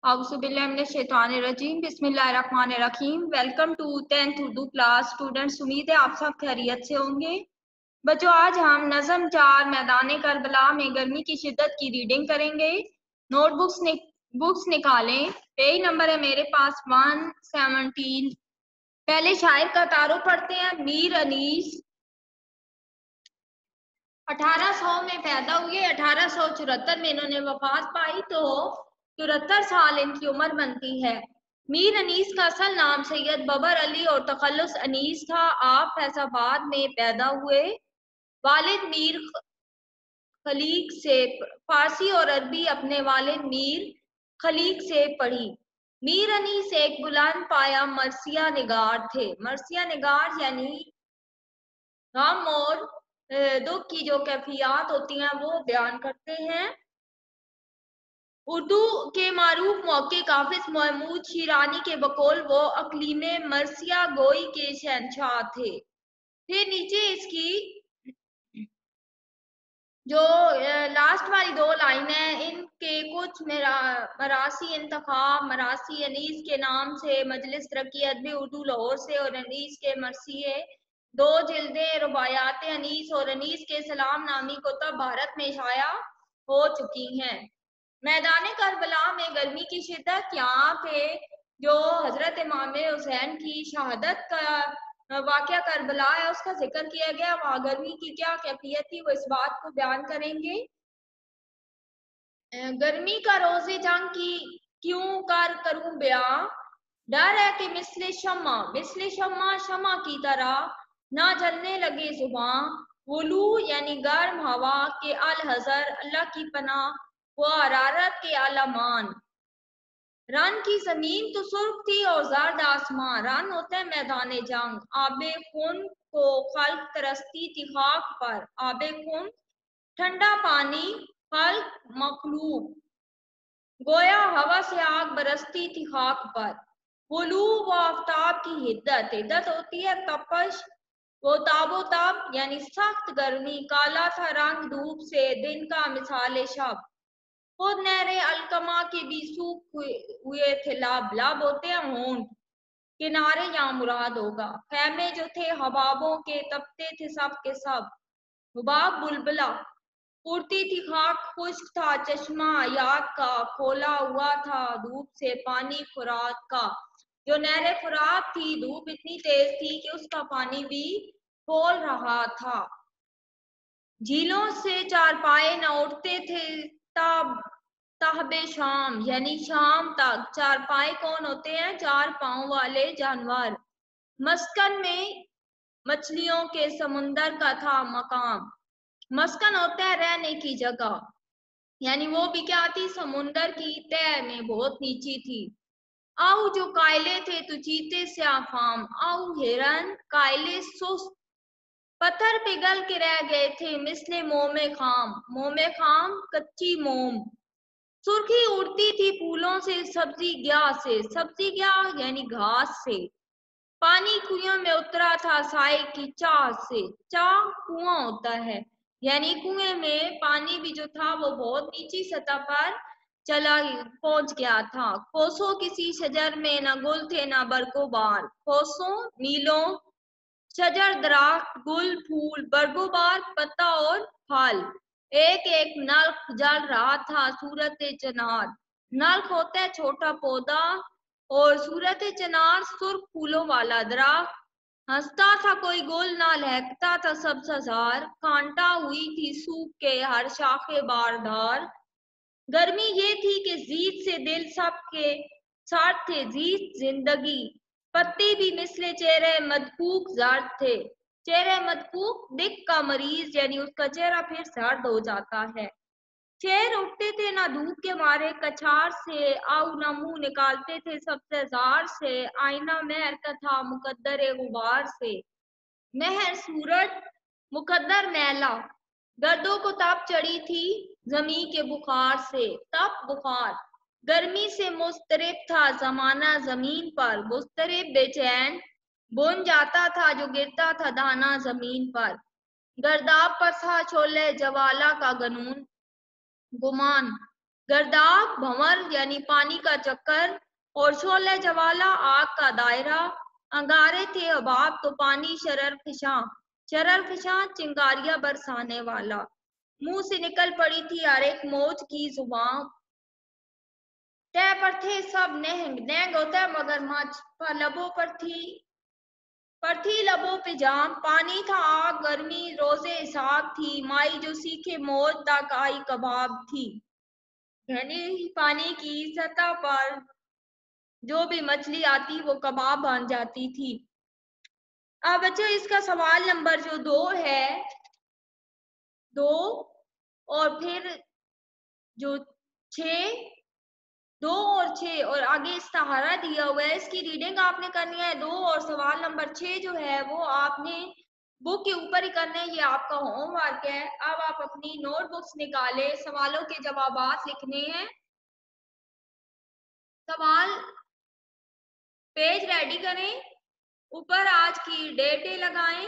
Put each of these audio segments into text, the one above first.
औज़ुबिल्लाहिमिनश्शैतानिर्रजीम बिस्मिल्लाहिर्रहमानिर्रहीम। Welcome to 10th Urdu class students. उम्मीद है आप सब खैरियत से होंगे। बच्चों, आज हम नज़म 4 मैदान करबला में गर्मी की शिद्दत की रीडिंग करेंगे। बुक्स निकालें। पेज नंबर है मेरे पास 117। पहले शायर का तारुफ पढ़ते हैं। मीर अनीस 1800 में पैदा हुए। 1874 में इन्होंने वफात पाई तो 74 साल इनकी उम्र बनती है। मीर अनीस का असल नाम सैयद बबर अली और तखल्लुस अनीस था। आप फैजाबाद में पैदा हुए। वालिद मीर खलीक से फारसी और अरबी अपने वालिद मीर खलीक से पढ़ी। मीर अनीस एक बुलंद पाया मरसिया निगार थे। मरसिया निगार यानी गम और दुख की जो कैफियत होती हैं वो बयान करते हैं। उर्दू के मारूफ मौके काफिज महमूद शिरानी के बकौल वो अकलीम मरसिया गोई के शहंशाह थे। फिर नीचे इसकी जो लास्ट वाली दो लाइन है इनके कुछ मरासी इंतखाब मरासी अनीस के नाम से मजलिस तरक्की अदबी उर्दू लाहौर से और अनीस के मरसिए 2 जिल्दे रुबायात अनीस और अनीस के सलाम नामी कुतब भारत में शाया हो चुकी हैं। मैदान करबला में गर्मी की शिद्दत, यहाँ पे जो हजरत इमाम हुसैन की शहादत का वाक़या करबला है उसका जिक्र किया गया। वहाँ गर्मी की क्या कैफियत थी वो इस बात को बयान करेंगे। गर्मी का रोज़े जंग की क्यों करूं बयां, डर है कि मिसले शम्मा शमा की तरह ना जलने लगे जुबान। वुलू यानी गर्म हवा के अल हजर अल्लाह की पनाह वो हरारत के आलमान। रन की जमीन तो सुर्ख थी और जर्द आसमां। रन होता है मैदान जंग। आबे खून को खल्क तरसती थी खाक पर। आबे खून ठंडा पानी, खल्क मखलूक गोया हवा से आग बरसती थी खाक पर। वुलू वो आफ्ताब की हिद्दत। हिद्दत होती है तपश। वो ताबो ताब यानी सख्त गर्मी। काला था रंग धूप से दिन का मिसाले शब। खुद नहरे अलकमा के भी सूख हुए थे लब। लब होते हैं होंठ। किनारे यहाँ मुराद होगा। खैमे जो थे हबाबों के तपते थे सब के सब। हुबाब बुलबुला उड़ती थी खाक। खुश्क था चश्मा याद का खोला हुआ था धूप से पानी फुरात का। जो नहरे फुरात थी धूप इतनी तेज थी कि उसका पानी भी खोल रहा था। झीलों से चारपाए न उठते थे ताहबे शाम यानी शाम तक। चारपाए कौन होते हैं? 4 पांव वाले जानवर। मस्कन में मछलियों के समुंदर का था मकाम। मस्कन होता है रहने की जगह, यानी वो भी क्या थी? समुंदर की तह में बहुत नीची थी। आउ जो कायले थे तो चीते से आफाम। आउ हिरन कायले सुस्त पत्थर पिघल के रह गए थे मिसले मोमे खाम। मोमे खाम कच्ची मोम। सुर्खी उड़ती थी फूलों से सब्जी ग्याह से। सब्जी ग्याह यानी घास से। पानी कुएं में उतरा था साए की चाह से। चाह कुआं होता है, यानी कुएं में पानी भी जो था वो बहुत नीची सतह पर पहुंच गया था। कोसों किसी शजर में न गुल थे न बरगोबार। कोसों मीलों शजर दरख्त गुल फूल बरगोबार पत्ता और फल। एक एक नल्क जल रहा था सूरत चनार। नल्क होता है छोटा पौधा और सूरत चनार सुर्ख फूलों वाला दरख्त। हंसता था कोई गुल ना लहकता था सब्ज़ार। कांटा हुई थी सूख के हर शाखे बारदार। गर्मी ये थी कि जीत से दिल सबके साथ थे जीत जिंदगी। पत्ते भी मिसले चेहरे मदकूक जर्द थे। चेहरे मदकूक दिक का मरीज यानी उसका चेहरा फिर सर्द हो जाता है। शेर उठते थे ना धूप के मारे कछार से। आउ ना मुंह निकालते थे सबसे जार से। आईना महर का था मुकद्दर गुबार से। महर सूरज मुकद्दर मैला। गर्दों को ताप चढ़ी थी जमी के बुखार से। तप बुखार। गर्मी से मुस्तरिब था जमाना जमीन पर। मुस्तरिब बेचैन बुन जाता था जो गिरता था दाना जमीन पर। गर्दाब पर था छोले जवाला का गनून गुमान। गर्दाब भंवर यानी पानी का चक्कर, और शोले जवाला आग का दायरा। अंगारे थे अबाब तो पानी शरर फिशां चिंगारियां बरसाने वाला। मुंह से निकल पड़ी थी हर एक मौज की जुबान। तय पर थे सब नहंग होता है मगरमच्छ, पर लबों पर थी लबों पे जाम। पानी था आग गर्मी रोजे साग थी, माई जो सीखे मौज तक आई कबाब थी। यानी पानी की सतह पर जो भी मछली आती वो कबाब बन जाती थी। अब बच्चों इसका सवाल नंबर जो 2 है, 2 और फिर जो 6, 2 और 6 और आगे इस्ताहारा दिया हुआ है, इसकी रीडिंग आपने करनी है 2 और सवाल नंबर 6 जो है वो आपने बुक के ऊपर ही करना है। ये आपका होमवर्क है। अब आप अपनी नोटबुक्स निकालें, सवालों के जवाबात लिखने हैं। सवाल पेज रेडी करें, ऊपर आज की डेटें लगाएं।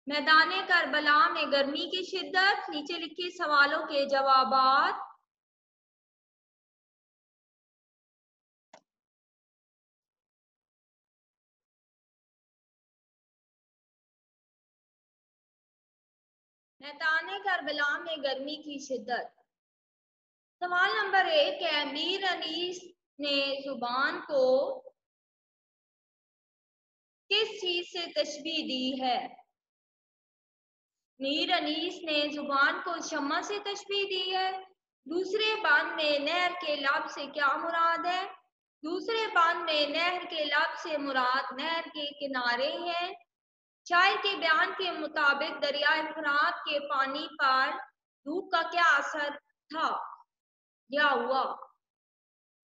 मैदाने करबला में गर्मी की शिद्दत, नीचे लिखी सवालों के जवाबात। मैदाने करबला में गर्मी की शिद्दत। सवाल नंबर 1 है, मीर अनीस ने जुबान को किस चीज से तशबीह दी है? मीर अनीस ने जुबान को शम्मा से तशबीह दी है। दूसरे बांध में नहर के लब से क्या मुराद है? दूसरे बांध में नहर के लब से मुराद नहर के किनारे हैं। शायर के बयान के मुताबिक दरियाए फुरात के पानी पर धूप का क्या असर था या हुआ?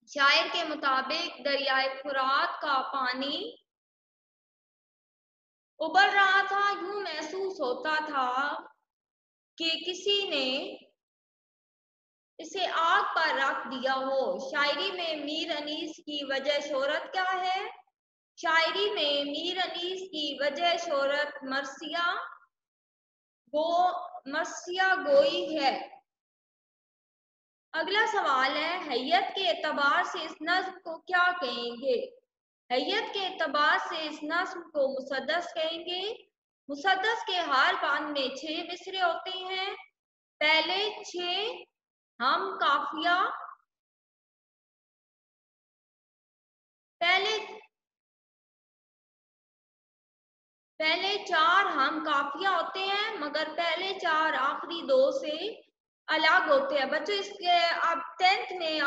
शायर के मुताबिक दरियाए फुरात का पानी उबल रहा था। यूं महसूस होता था कि किसी ने इसे आग पर रख दिया हो। शायरी में मीर अनीस की वजह शोहरत क्या है? शायरी में मीर अनीस की वजह शोहरत मरसिया गोई है। अगला सवाल है, हैयत के एतबार से इस नज्म को क्या कहेंगे? हैयत के एतबार से इस नज्म को मुसद्दस कहेंगे। मुसद्दस के हर बांध में 6 मिसरे होते हैं। पहले 6 हम काफिया, पहले 4 हम काफिया होते हैं, मगर पहले 4 आखिरी 2 से अलग होते हैं। बच्चों इसके आप 10th में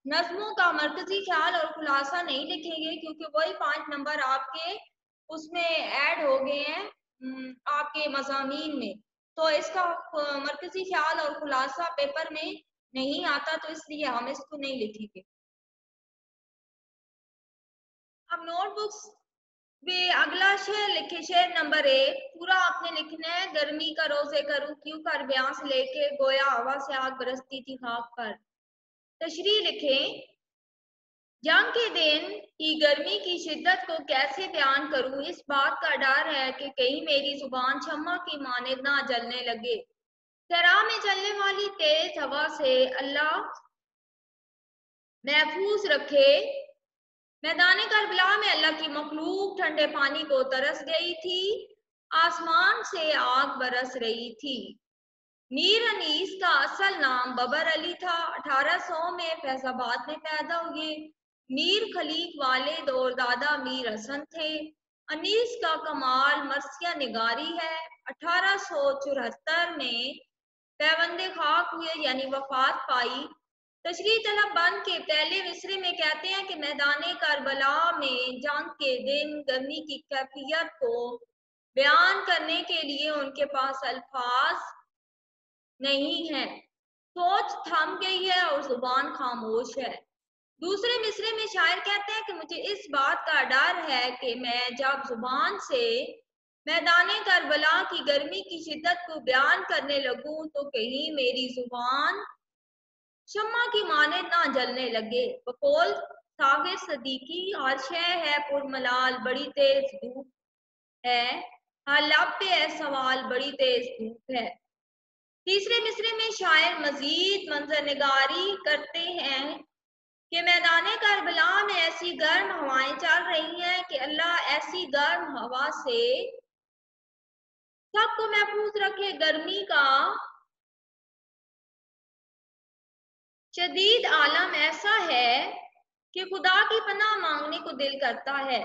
नज्मों का मरकजी ख्याल और खुलासा नहीं लिखेंगे, क्योंकि वही 5 नंबर आपके उसमें ऐड हो गए हैं आपके मज़ामीन में। तो इसका मरकजी ख्याल और खुलासा पेपर में नहीं आता, तो इसलिए हम इसको नहीं लिखेंगे। अब नोटबुक्स वे अगला शेर लिखे, शेर नंबर 1 पूरा आपने लिखना है। गर्मी का रोजे करूं क्यों कर बयां से लेके गोया हवा से आग बरसती थी खाक पर। तशरीह लिखें, जंग के दिन की गर्मी की शिद्दत को कैसे बयान करूं, इस बात का डर है कि कहीं मेरी जुबान शम्मा की मानिद ना जलने लगे। सहरा में चलने वाली तेज हवा से अल्लाह महफूज रखे। मैदान करबला में अल्लाह की मखलूक ठंडे पानी को तरस गई थी। आसमान से आग बरस रही थी। मीर अनीस का असल नाम बबर अली था। 1800 में फैजाबाद में पैदा हुए। मीर खलीक वालिद और दादा मीर हसन थे। अनीस का कमाल मरसिया निगारी है। 1874 में पैवंदे खाक हुए यानी वफात पाई। तशरीह तलब बंद के पहले मिसरे में कहते हैं कि मैदान करबला में जंग के दिन गर्मी की कैफियत को बयान करने के लिए उनके पास अल्फाज नहीं है। सोच थम गई है और जुबान खामोश है। दूसरे मिसरे में शायर कहते हैं कि मुझे इस बात का डर है कि मैं जब जुबान से मैदान करबला की गर्मी की शिद्दत को बयान करने लगूं तो कहीं मेरी जुबान शम्मा की माने ना जलने लगे। बकौल सागिर सदीकी, हर शय है पुरमलाल बड़ी तेज धूप है, हर लब पे है सवाल बड़ी तेज धूप है। तीसरे मिसरे में शायर मजीद मंजरनिगारी करते हैं कि मैदान करबला में ऐसी गर्म हवाएं चल रही हैं कि अल्लाह ऐसी गर्म हवा से सबको महफूज रखे। गर्मी का शदीद आलम ऐसा है कि खुदा की पनाह मांगने को दिल करता है।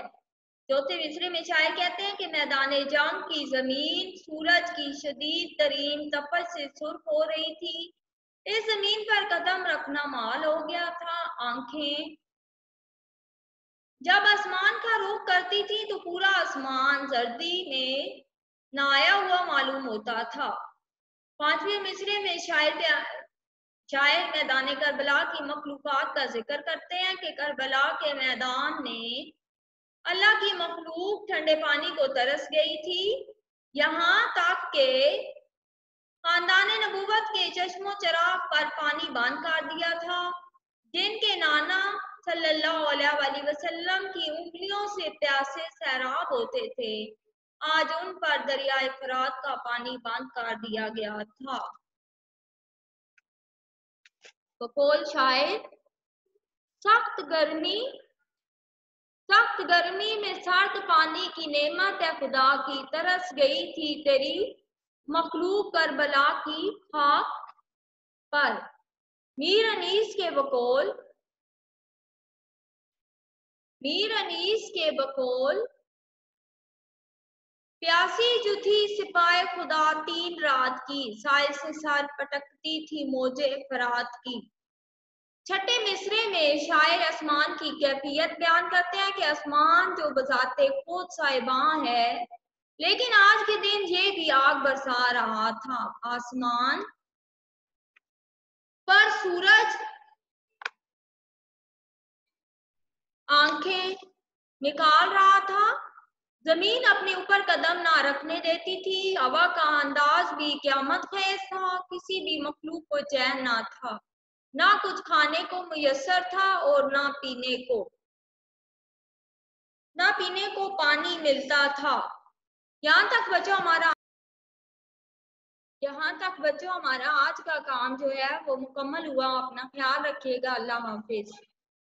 चौथे मिसरे में शायर कहते हैं कि मैदान जंग की जमीन सूरज की शदीद तरीन तपश से सुर्ख हो रही थी। इस जमीन पर कदम रखना माल हो गया था। आंखें जब आसमान का रुख करती थी तो पूरा आसमान जर्दी में नहाया हुआ मालूम होता था। पांचवें मिसरे में शायर मैदान करबला की मखलूकात का जिक्र करते हैं कि करबला के मैदान में अल्लाह की मखलूक ठंडे पानी को तरस गई थी, यहाँ तक के खानदान नबूवत के चश्मो चराग पर पानी बंद कर दिया था। जिनके नाना सल्लल्लाहु अलैहि वसल्लम की उंगलियों से प्यासे सैराब होते थे, आज उन पर दरियाए फरात का पानी बंद कर दिया गया था। बकौल शायर, सख्त गर्मी में सर्द पानी की नेमत है खुदा की, तरस गई थी तेरी मखलूक करबला की खाक पर। मीर अनीस के बकौल प्यासी जो थी सिपाही खुदा तीन रात की, साय से सर पटकती थी मौजे फरात की। छठे मिसरे में शायर आसमान की कैफियत बयान करते हैं कि आसमान जो बजाते खुद साहिबां है, लेकिन आज के दिन ये भी आग बरसा रहा था। आसमान पर सूरज आंखें निकाल रहा था, जमीन अपने ऊपर कदम ना रखने देती थी। हवा का अंदाज भी क़यामत खेज था, किसी भी मखलूक को चैन ना था, ना कुछ खाने को मुयस्सर था और ना पीने को पानी मिलता था। यहाँ तक बच्चों हमारा आज का काम जो है वो मुकम्मल हुआ। अपना ख्याल रखिएगा। अल्लाह हाफिज।